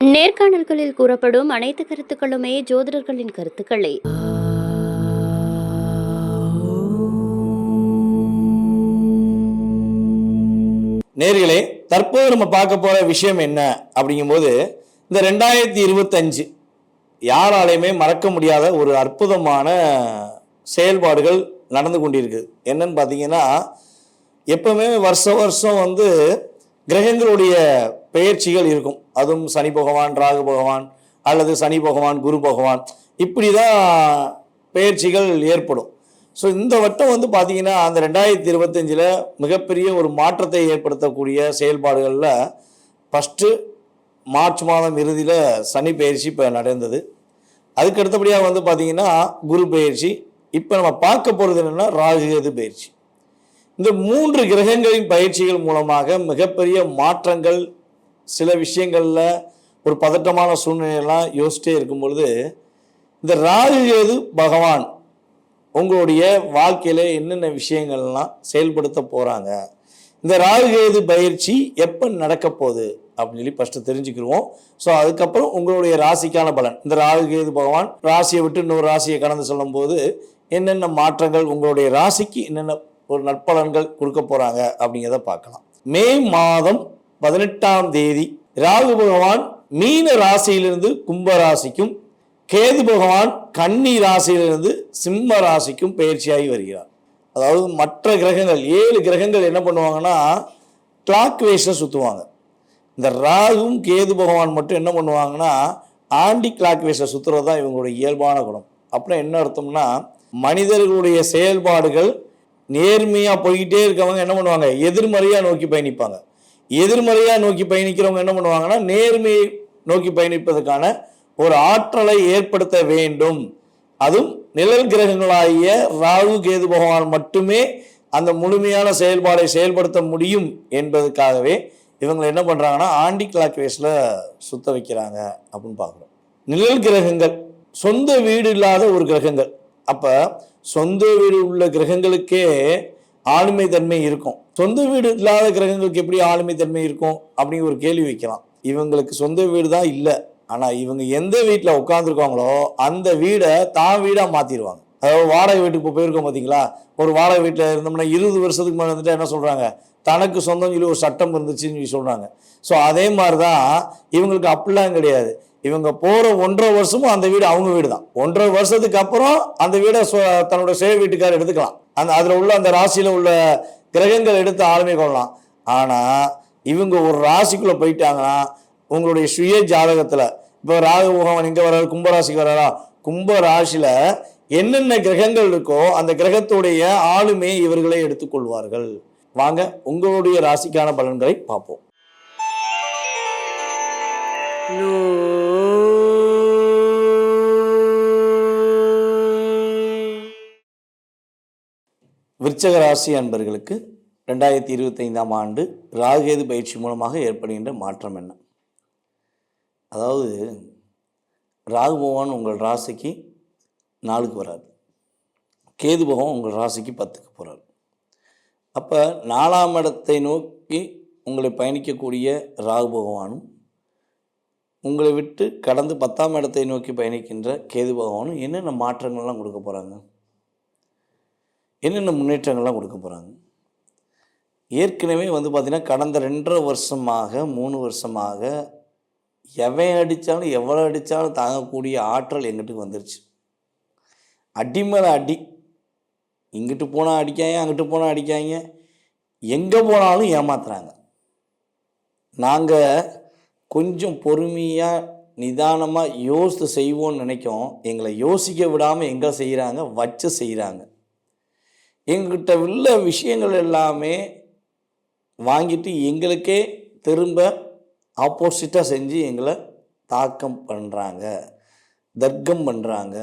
நேர்காணல்களில் கூறப்படும் அனைத்து கருத்துக்களுமே ஜோதிடர்களின் கருத்துக்களே. நேர்களே, தற்போது நம்ம பார்க்க போற விஷயம் என்ன அப்படிங்கும்போது, இந்த 2025 யாராலையுமே மறக்க முடியாத ஒரு அற்புதமான செயல்பாடுகள் நடந்து கொண்டிருக்கு. என்னன்னு பார்த்தீங்கன்னா, எப்பவுமே வருஷம் வந்து கிரகங்களுடைய பெயர்ச்சிகள் இருக்கும். அதுவும் சனி பகவான், ராகு பகவான், அல்லது சனி பகவான், குரு பகவான், இப்படி தான் பெயர்ச்சிகள் ஏற்படும். ஸோ இந்த வட்டம் வந்து பார்த்தீங்கன்னா, அந்த 2025 மிகப்பெரிய ஒரு மாற்றத்தை ஏற்படுத்தக்கூடிய செயல்பாடுகளில் ஃபஸ்ட்டு மார்ச் மாதம் இறுதியில் சனி பயிற்சி இப்போ நடந்தது. அதுக்கு அடுத்தபடியாக வந்து பார்த்தீங்கன்னா குரு பயிற்சி. இப்போ நம்ம பார்க்க போகிறது என்னென்னா ராகு கேது பயிற்சி. இந்த 3 கிரகங்களின் பயிற்சிகள் மூலமாக மிகப்பெரிய மாற்றங்கள், சில விஷயங்களில் ஒரு பதட்டமான சூழ்நிலையெல்லாம் யோசிச்சிட்டே இருக்கும் பொழுது, இந்த ராகு கேது பகவான் உங்களுடைய வாழ்க்கையில் என்னென்ன விஷயங்கள்லாம் செயல்படுத்த போகிறாங்க, இந்த ராகு கேது பயிற்சி எப்போ நடக்க போகுது அப்படின்னு சொல்லி ஃபஸ்ட்டு தெரிஞ்சுக்கிடுவோம். ஸோ அதுக்கப்புறம் உங்களுடைய ராசிக்கான பலன், இந்த ராகு கேது பகவான் ராசியை விட்டு இன்னொரு ராசியை கடந்து சொல்லும் போது என்னென்ன மாற்றங்கள், உங்களுடைய ராசிக்கு என்னென்ன ஒரு நற்பலன்கள் கொடுக்க போகிறாங்க அப்படிங்கிறத பார்க்கலாம். மே மாதம் 18ஆம் தேதி ராகு பகவான் மீன ராசியிலிருந்து கும்ப ராசிக்கும், கேது பகவான் கன்னி ராசியிலிருந்து சிம்ம ராசிக்கும் பயிற்சியாகி வருகிறார். அதாவது மற்ற கிரகங்கள் 7 கிரகங்கள் என்ன பண்ணுவாங்கன்னா கிளாக் வைஸில் சுற்றுவாங்க. இந்த ராகும் கேது பகவான் மட்டும் என்ன பண்ணுவாங்கன்னா ஆண்டி கிளாக் வைஸில் சுற்றுறது தான் இவங்களுடைய இயல்பான குணம். அப்புறம் என்ன அர்த்தம்னா, மனிதர்களுடைய செயல்பாடுகள் நேர்மையாக போய்கிட்டே இருக்கவங்க என்ன பண்ணுவாங்க, எதிர்மறையாக நோக்கி பயணிப்பாங்க. எதிர்மறையாக நோக்கி பயணிக்கிறவங்க என்ன பண்ணுவாங்கன்னா நேர்மையை நோக்கி பயணிப்பதற்கான ஒரு ஆற்றலை ஏற்படுத்த வேண்டும். அதுவும் நிழல் கிரகங்களாகிய ராகு கேது பகவான் மட்டுமே அந்த முழுமையான செயல்பாடை செயல்படுத்த முடியும் என்பதற்காகவே இவங்க என்ன பண்ணுறாங்கன்னா ஆண்டி கிளாக் வேஸில் சுத்த வைக்கிறாங்க அப்படின்னு பார்க்குறோம். நிழல் கிரகங்கள் சொந்த வீடு இல்லாத ஒரு கிரகங்கள். அப்போ சொந்த வீடு உள்ள கிரகங்களுக்கே ஆளுமை தன்மை இருக்கும். சொந்த வீடு இல்லாத கிரகங்களுக்கு எப்படி ஆளுமை தன்மை இருக்கும் அப்படிங்கிற ஒரு கேள்வி வைக்கலாம். இவங்களுக்கு சொந்த வீடு தான் இல்லை, ஆனால் இவங்க எந்த வீட்டில் உட்காந்துருக்காங்களோ அந்த வீடை தான் வீடாக மாற்றிடுவாங்க. அதாவது வாடகை வீட்டுக்கு இப்போ போயிருக்கோம் பார்த்தீங்களா, ஒரு வாடகை வீட்டில் இருந்தோம்னா 20 வருஷத்துக்கு மேலே வந்துட்டு என்ன சொல்கிறாங்க, தனக்கு சொந்தம் சொல்லி ஒரு சட்டம் இருந்துச்சுன்னு சொல்லி சொல்கிறாங்க. ஸோ அதே மாதிரி தான் இவங்களுக்கு அப்படிலாம் கிடையாது. இவங்க போகிற 1.5 வருஷமும் அந்த வீடு அவங்க வீடு தான். 1.5 வருஷத்துக்கு அப்புறம் அந்த வீடை தன்னோட சுய வீட்டுக்காரர் எடுத்துக்கலாம். அதில் உள்ள அந்த ராசியில் உள்ள கிரகங்கள் எடுத்து ஆளுமை கொள்ளலாம். ஆனால் இவங்க ஒரு ராசிக்குள்ளே போயிட்டாங்கன்னா உங்களுடைய சுய ஜாதகத்தில் இப்போ ராகு பகவான் எங்கே வர்றாரு, கும்பராசிக்கு வர்றாரா, கும்ப ராசியில் என்னென்ன கிரகங்கள் இருக்கோ அந்த கிரகத்துடைய ஆளுமையை இவர்களே எடுத்துக்கொள்வார்கள். வாங்க உங்களுடைய ராசிக்கான பலன்களை பார்ப்போம். விருச்சக ராசி அன்பர்களுக்கு 2025ஆம் ஆண்டு ராகுகேது பயிற்சி மூலமாக ஏற்படுகின்ற மாற்றம் என்ன? அதாவது ராகு பகவான் உங்கள் ராசிக்கு 4க்கு வராது, கேது பகவான் உங்கள் ராசிக்கு 10க்கு போகிறார். அப்போ 4ஆம் இடத்தை நோக்கி உங்களை பயணிக்கக்கூடிய ராகு பகவானும் உங்களை விட்டு கடந்து 10ஆம் இடத்தை நோக்கி பயணிக்கின்ற கேது பகவானும் என்னென்ன மாற்றங்கள்லாம் கொடுக்க போகிறாங்க, என்னென்ன முன்னேற்றங்கள்லாம் கொடுக்க போகிறாங்க? ஏற்கனவே வந்து பார்த்திங்கன்னா கடந்த 2.5 வருஷமாக 3 வருஷமாக எவன் அடித்தாலும் எவ்வளோ அடித்தாலும் தாங்கக்கூடிய ஆற்றல் எங்கிட்டுக்கு வந்துருச்சு. அடி மேலே அடி, இங்கிட்டு போனால் அடிக்காங்க, அங்கிட்டு போனால் அடிக்காங்க, எங்கே போனாலும் ஏமாத்துறாங்க. நாங்கள் கொஞ்சம் பொறுமையாக நிதானமாக யோசித்து செய்வோம்னு நினைக்கோம், எங்களை யோசிக்க விடாமல் எங்கே செய்கிறாங்க, வச்சு செய்கிறாங்க. எங்ககிட்ட உள்ள விஷயங்கள் எல்லாமே வாங்கிட்டு எங்களுக்கே திரும்ப ஆப்போசிட்டாக செஞ்சு எங்களை தாக்கம் பண்ணுறாங்க, தர்க்கம் பண்ணுறாங்க,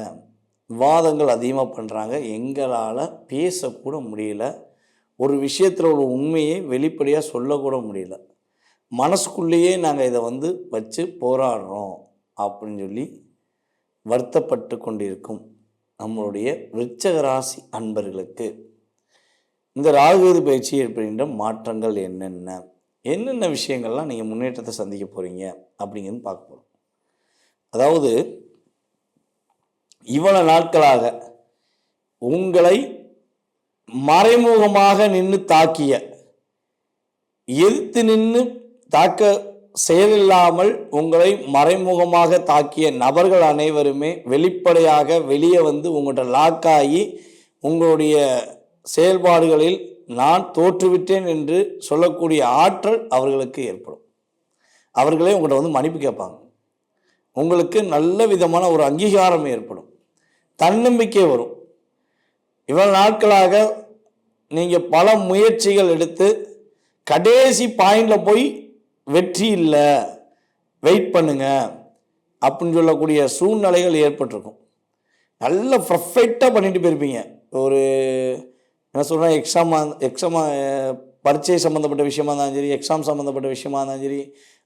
விவாதங்கள் அதிகமாக பண்ணுறாங்க. எங்களால் பேசக்கூட முடியல, ஒரு விஷயத்தில் ஒரு உண்மையை வெளிப்படையாக சொல்லக்கூட முடியல. மனசுக்குள்ளேயே நாங்கள் இதை வச்சு போராடுறோம் அப்படின்னு சொல்லி வருத்தப்பட்டு கொண்டிருக்கும் நம்மளுடைய விருச்சக ராசி அன்பர்களுக்கு இந்த ராகுகேது பயிற்சி ஏற்படுகின்ற மாற்றங்கள் என்னென்ன விஷயங்கள்லாம் நீங்கள் முன்னேற்றத்தை சந்திக்க போகிறீங்க அப்படிங்கிறது பார்க்க போகிறோம். அதாவது இவ்வளவு நாட்களாக உங்களை மறைமுகமாக நின்று தாக்கிய, எதிர்த்து நின்று தாக்க செயலில்லாமல் உங்களை மறைமுகமாக தாக்கிய நபர்கள் அனைவருமே வெளிப்படையாக வெளியே வந்து உங்கள்கிட்ட லாக்காகி உங்களுடைய செயல்பாடுகளில் நான் தோற்றுவிட்டேன் என்று சொல்லக்கூடிய ஆற்றல் அவர்களுக்கு ஏற்படும். அவர்களே உங்கள்கிட்ட வந்து மன்னிப்பு கேட்பாங்க. உங்களுக்கு நல்ல விதமான ஒரு அங்கீகாரம் ஏற்படும், தன்னம்பிக்கை வரும். இவ்வளவு நாட்களாக நீங்கள் பல முயற்சிகள் எடுத்து கடைசி பாயிண்டில் போய் வெற்றி இல்லை, வெயிட் பண்ணுங்க அப்படின்னு சொல்லக்கூடிய சூழ்நிலைகள் ஏற்பட்டிருக்கும். நல்ல பர்ஃபெக்டாக பண்ணிட்டு போயிருப்பீங்க. ஒரு என்ன சொல்கிறேன், எக்ஸாம் பரீட்சை சம்மந்தப்பட்ட விஷயமா இருந்தாலும் சரி, எக்ஸாம் சம்மந்தப்பட்ட விஷயமா இருந்தாலும் சரி,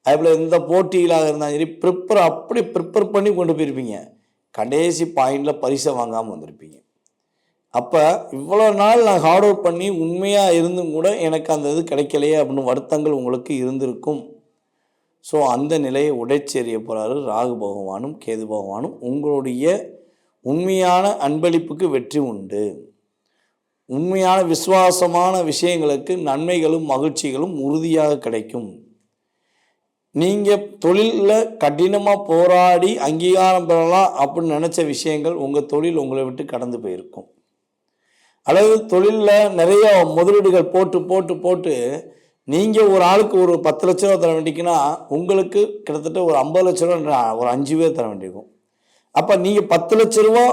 அதேபோல் எந்த போட்டிகளாக இருந்தாலும் சரி, ப்ரிப்பேர் பண்ணி கொண்டு போயிருப்பீங்க. கடைசி பாயிண்டில் பரிசை வாங்காமல் வந்திருப்பீங்க. அப்போ இவ்வளோ நாள் நான் ஹார்ட் ஒர்க் பண்ணி உண்மையாக இருந்தும் கூட எனக்கு அந்த இது கிடைக்கலையே அப்படின்னு வருத்தங்கள் உங்களுக்கு இருந்திருக்கும். ஸோ அந்த நிலையை உடைச்செறிய போகிறாரு ராகு பகவானும் கேது பகவானும். உங்களுடைய உண்மையான அன்பளிப்புக்கு வெற்றி உண்டு. உண்மையான விசுவாசமான விஷயங்களுக்கு நன்மைகளும் மகிழ்ச்சிகளும் உறுதியாக கிடைக்கும். நீங்கள் தொழிலில் கடினமாக போராடி அங்கீகாரம் பெறலாம் அப்படின்னு நினச்ச விஷயங்கள் உங்கள் தொழில் உங்களை விட்டு கடந்து போயிருக்கும். அல்லது தொழிலில் நிறைய முதலீடுகள் போட்டு நீங்கள் ஒரு ஆளுக்கு ஒரு 10 லட்ச ரூபா தர வேண்டிக்குன்னா உங்களுக்கு கிட்டத்தட்ட ஒரு 50 லட்ச ரூபா ஒரு 5 பேர் தர வேண்டியிருக்கும். அப்போ நீங்கள் 10 லட்ச ரூபா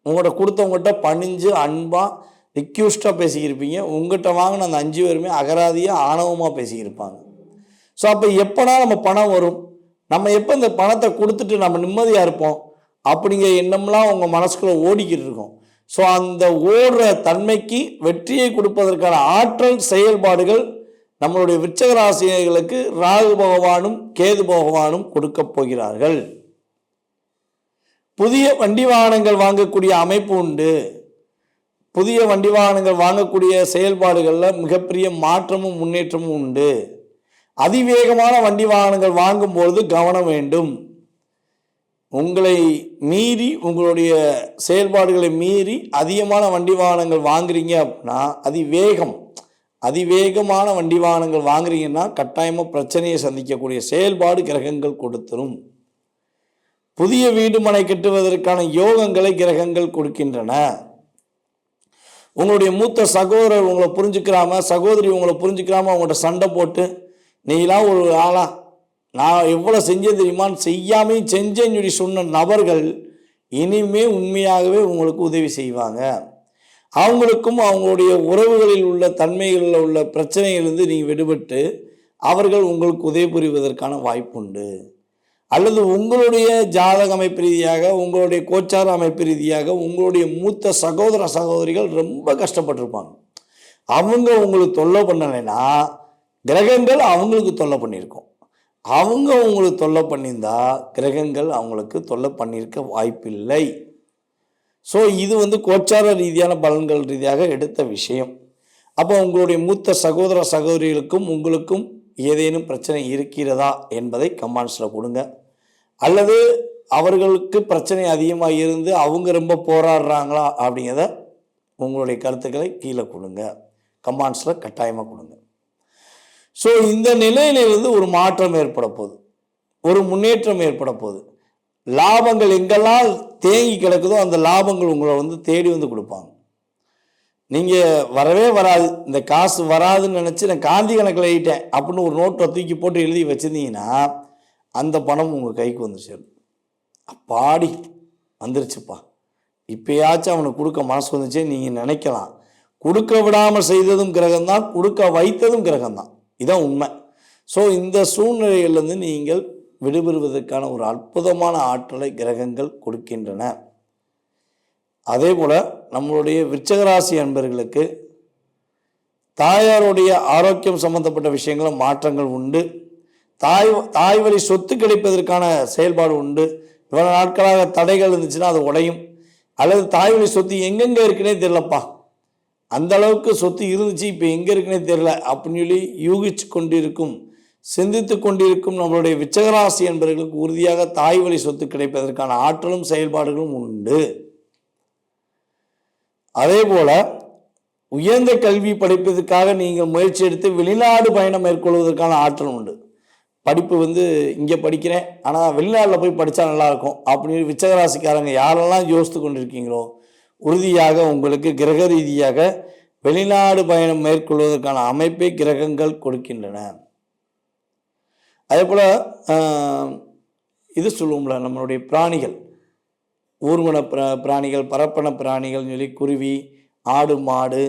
உங்கள்கிட்ட கொடுத்தவங்ககிட்ட பணிஞ்சு அன்பாக ரிக்யூஸ்டாக பேசிக்கிருப்பீங்க. உங்கள்கிட்ட வாங்கின அந்த 5 பேருமே அகராதியாக ஆணவமாக பேசிக்கிருப்பாங்க. ஸோ அப்போ எப்போனா நம்ம பணம் வரும், நம்ம எப்போ இந்த பணத்தை கொடுத்துட்டு நம்ம நிம்மதியாக இருப்போம் அப்படிங்கிற எண்ணம்லாம் உங்கள் மனசுக்குள்ளே ஓடிக்கிட்டு இருக்கும். ஸோ அந்த ஓடுற தன்மைக்கு வெற்றியை கொடுப்பதற்கான ஆற்றல் செயல்பாடுகள் நம்மளுடைய விருச்சிக ராசிகளுக்கு ராகு பகவானும் கேது பகவானும் கொடுக்க போகிறார்கள். புதிய வண்டி வாகனங்கள் வாங்கக்கூடிய அமைப்பு உண்டு. புதிய வண்டி வாகனங்கள் வாங்கக்கூடிய செயல்பாடுகளில் மிகப்பெரிய மாற்றமும் முன்னேற்றமும் உண்டு. அதிவேகமான வண்டி வாகனங்கள் வாங்கும்பொழுது கவனம் வேண்டும். உங்களை மீறி, உங்களுடைய செயல்பாடுகளை மீறி அதிகமான வண்டி வாகனங்கள் வாங்குறீங்க அப்படின்னா, அதிவேகமான வண்டி வாகனங்கள் வாங்குறீங்கன்னா கட்டாயமாக பிரச்சனையை சந்திக்கக்கூடிய செயல்பாடு கிரகங்கள் கொடுத்துரும். புதிய வீடு மனை கட்டுவதற்கான யோகங்களை கிரகங்கள் கொடுக்கின்றன. உங்களுடைய மூத்த சகோதரர் உங்களை புரிஞ்சுக்கிறாம, சகோதரி உங்களை புரிஞ்சுக்கிறாம அவங்கள்ட்ட சண்டை போட்டு, நீலாம் ஒரு ஆளா, நான் எவ்வளோ செஞ்சேன் தெரியுமான்னு செய்யாமையும் செஞ்சேன்னு சொல்லி சொன்ன நபர்கள் இனிமே உண்மையாகவே உங்களுக்கு உதவி செய்வாங்க. அவங்களுக்கும் அவங்களுடைய உறவுகளில் உள்ள தன்மைகளில் உள்ள பிரச்சனைகளிலிருந்து நீங்கள் விடுபட்டு அவர்கள் உங்களுக்கு உதவி புரிவதற்கான வாய்ப்பு உண்டு. அல்லது உங்களுடைய ஜாதக அமைப்பு ரீதியாக, உங்களுடைய கோச்சார அமைப்பு ரீதியாக உங்களுடைய மூத்த சகோதர சகோதரிகள் ரொம்ப கஷ்டப்பட்டிருப்பாங்க. அவங்க உங்களுக்கு தொல்லை பண்ணலைன்னா கிரகங்கள் அவங்களுக்கு தொல்லை பண்ணியிருக்கோம். அவங்க உங்களுக்கு தொல்லை பண்ணியிருந்தா கிரகங்கள் அவங்களுக்கு தொல்லை பண்ணியிருக்க வாய்ப்பில்லை. ஸோ இது கோச்சார ரீதியான பலன்கள் ரீதியாக எடுத்த விஷயம். அப்போ உங்களுடைய மூத்த சகோதர சகோதரிகளுக்கும் உங்களுக்கும் ஏதேனும் பிரச்சனை இருக்கிறதா என்பதை கமெண்ட்ஸில் கொடுங்க. அல்லது அவர்களுக்கு பிரச்சனை அதிகமாக இருந்து அவங்க ரொம்ப போராடுறாங்களா அப்படிங்கிறத உங்களுடைய கருத்துக்களை கீழே கொடுங்க, கமெண்ட்ஸில் கட்டாயமாக கொடுங்க. ஸோ இந்த நிலையிலிருந்து ஒரு மாற்றம் ஏற்பட போகுது, ஒரு முன்னேற்றம் ஏற்பட போகுது. லாபங்கள் எங்கெல்லாம் தேங்கி கிடக்குதோ அந்த லாபங்கள் உங்களை தேடி கொடுப்பாங்க. நீங்கள் வரவே வராது, இந்த காசு வராதுன்னு நினச்சி நான் காந்தி கணக்கில் எழுதிட்டேன் அப்படின்னு ஒரு நோட்டை தூக்கி போட்டு எழுதி வச்சுருந்தீங்கன்னா அந்த பணம் உங்கள் கைக்கு வந்து சேரும். அப்பாடி வந்துருச்சுப்பா, இப்போயாச்சும் அவனுக்கு கொடுக்க மனசு வந்துச்சே நீங்கள் நினைக்கலாம். கொடுக்க விடாமல் செய்ததும் கிரகம்தான், கொடுக்க வைத்ததும் கிரகம்தான். இதான் உண்மை. ஸோ இந்த சூழ்நிலையிலிருந்து நீங்கள் விடுபடுவதற்கான ஒரு அற்புதமான ஆற்றலை கிரகங்கள் கொடுக்கின்றன. அதே போல் நம்மளுடைய விருச்சிகராசி அன்பர்களுக்கு தாயாருடைய ஆரோக்கியம் சம்பந்தப்பட்ட விஷயங்களும் மாற்றங்கள் உண்டு. தாய் வழி சொத்து கிடைப்பதற்கான செயல்பாடு உண்டு. இவ்வளவு நாட்களாக தடைகள் இருந்துச்சுன்னா அது உடையும். அல்லது தாய் வழி சொத்து எங்கெங்கே இருக்குன்னே தெரியலப்பா, அந்த அளவுக்கு சொத்து இருந்துச்சு இப்போ எங்கே இருக்குன்னே தெரியல அப்படின்னு சொல்லி யூகிச்சு கொண்டிருக்கும் சிந்தித்து கொண்டிருக்கும் நம்மளுடைய விச்சகராசி என்பவர்களுக்கு உறுதியாக தாய் வழி சொத்து கிடைப்பதற்கான ஆற்றலும் செயல்பாடுகளும் உண்டு. அதே போல உயர்ந்த கல்வி படிப்பதற்காக நீங்கள் முயற்சி எடுத்து வெளிநாடு பயணம் மேற்கொள்வதற்கான ஆற்றல் உண்டு. படிப்பு இங்கே படிக்கிறேன், ஆனால் வெளிநாட்டில் போய் படித்தா நல்லாயிருக்கும் அப்படின்னு விச்சகராசிக்காரங்க யாரெல்லாம் யோசித்து கொண்டிருக்கீங்களோ உறுதியாக உங்களுக்கு கிரக ரீதியாக வெளிநாடு பயணம் மேற்கொள்வதற்கான அமைப்பை கிரகங்கள் கொடுக்கின்றன. அதே போல் இது சொல்லுவோம்ல, நம்மளுடைய பிராணிகள், ஊர்வன பிராணிகள், பரப்பன பிராணிகள் சொல்லி குருவி, ஆடு, மாடு,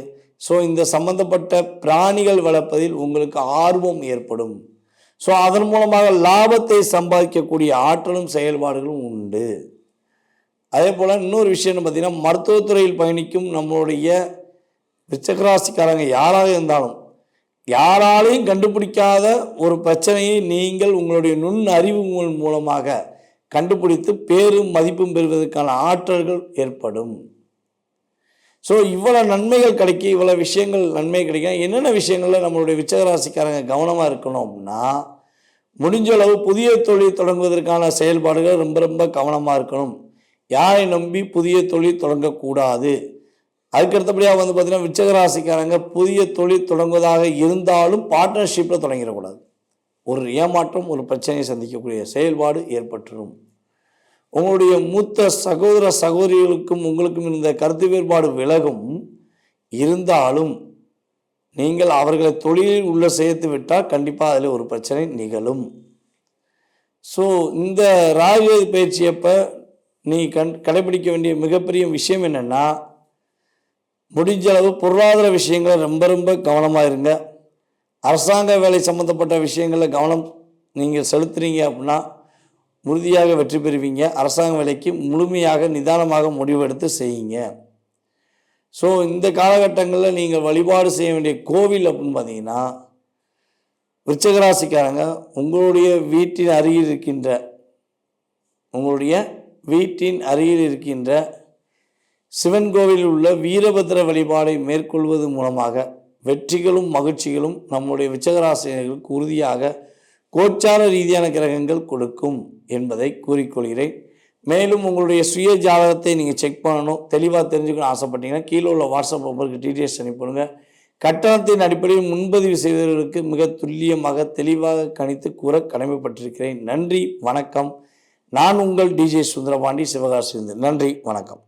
ஸோ இந்த சம்பந்தப்பட்ட பிராணிகள் வளர்ப்பதில் உங்களுக்கு ஆர்வம் ஏற்படும். ஸோ அதன் மூலமாக லாபத்தை சம்பாதிக்கக்கூடிய ஆற்றலும் செயல்பாடுகளும் உண்டு. அதே போல் இன்னொரு விஷயம்னு பார்த்தீங்கன்னா, மருத்துவத்துறையில் பயணிக்கும் நம்மளுடைய விச்சகராசிக்காரங்க யாராக இருந்தாலும் யாராலையும் கண்டுபிடிக்காத ஒரு பிரச்சனையை நீங்கள் உங்களுடைய நுண் அறிவுகள் மூலமாக கண்டுபிடித்து பேரும் மதிப்பும் பெறுவதற்கான ஆற்றல்கள் ஏற்படும். ஸோ இவ்வளோ நன்மைகள் கிடைக்கும், இவ்வளோ விஷயங்கள் நன்மை கிடைக்கும். என்னென்ன விஷயங்களில் நம்மளுடைய விச்சகராசிக்காரங்க கவனமாக இருக்கணும் அப்படின்னா, முடிஞ்ச அளவு புதிய தொழில் தொடங்குவதற்கான செயல்பாடுகள் ரொம்ப ரொம்ப கவனமாக இருக்கணும். யாரை நம்பி புதிய தொழில் தொடங்கக்கூடாது. அதுக்கடுத்தபடியாக பார்த்தீங்கன்னா, விச்சகராசிக்காரங்க புதிய தொழில் தொடங்குவதாக இருந்தாலும் பார்ட்னர்ஷிப்பில் தொடங்கிடக்கூடாது. ஒரு ஏமாற்றம், ஒரு பிரச்சனையை சந்திக்கக்கூடிய செயல்பாடு ஏற்பட்டுரும். உங்களுடைய மூத்த சகோதர சகோதரிகளுக்கும் உங்களுக்கும் இருந்த கருத்து வேறுபாடு விலகும். இருந்தாலும் நீங்கள் அவர்களை தொழிலில் உள்ள சேர்த்து விட்டால் கண்டிப்பாக அதில் ஒரு பிரச்சனை நிகழும். ஸோ இந்த ராகு பயிற்சியப்போ நீ கடைபிடிக்க வேண்டிய மிகப்பெரிய விஷயம் என்னென்னா, முடிஞ்ச அளவு பொருளாதார விஷயங்களை ரொம்ப ரொம்ப கவனமாக இருங்க. அரசாங்க வேலை சம்மந்தப்பட்ட விஷயங்களில் கவனம் நீங்கள் செலுத்துறீங்க அப்படின்னா உறுதியாக வெற்றி பெறுவீங்க. அரசாங்க வேலைக்கு முழுமையாக நிதானமாக முடிவெடுத்து செய்யுங்க. ஸோ இந்த காலகட்டங்களில் நீங்கள் வழிபாடு செய்ய வேண்டிய கோவில் அப்படின்னு பார்த்தீங்கன்னா, விருச்சிகராசிக்காரங்க உங்களுடைய வீட்டின் அருகில் இருக்கின்ற சிவன் கோவிலில் உள்ள வீரபத்திர வழிபாடை மேற்கொள்வது மூலமாக வெற்றிகளும் மகிழ்ச்சிகளும் நம்முடைய விருச்சிகராசினர்களுக்கு உறுதியாக கோச்சார ரீதியான கிரகங்கள் கொடுக்கும் என்பதை கூறிக்கொள்கிறேன். மேலும் உங்களுடைய சுய ஜாதகத்தை நீங்கள் செக் பண்ணணும், தெளிவாக தெரிஞ்சுக்கணும் ஆசைப்பட்டீங்கன்னா கீழே உள்ள வாட்ஸ்அப் நம்பருக்கு டீட்டெயில்ஸ் அனுப்பிடுங்க. கட்டணத்தின் அடிப்படையில் முன்பதிவு செய்தவர்களுக்கு மிக துல்லியமாக தெளிவாக கணித்து கூற கடமைப்பட்டிருக்கிறேன். நன்றி, வணக்கம். நான் உங்கள் டிஜே சுந்தரபாண்டி, சிவகாசி. நன்றி, வணக்கம்.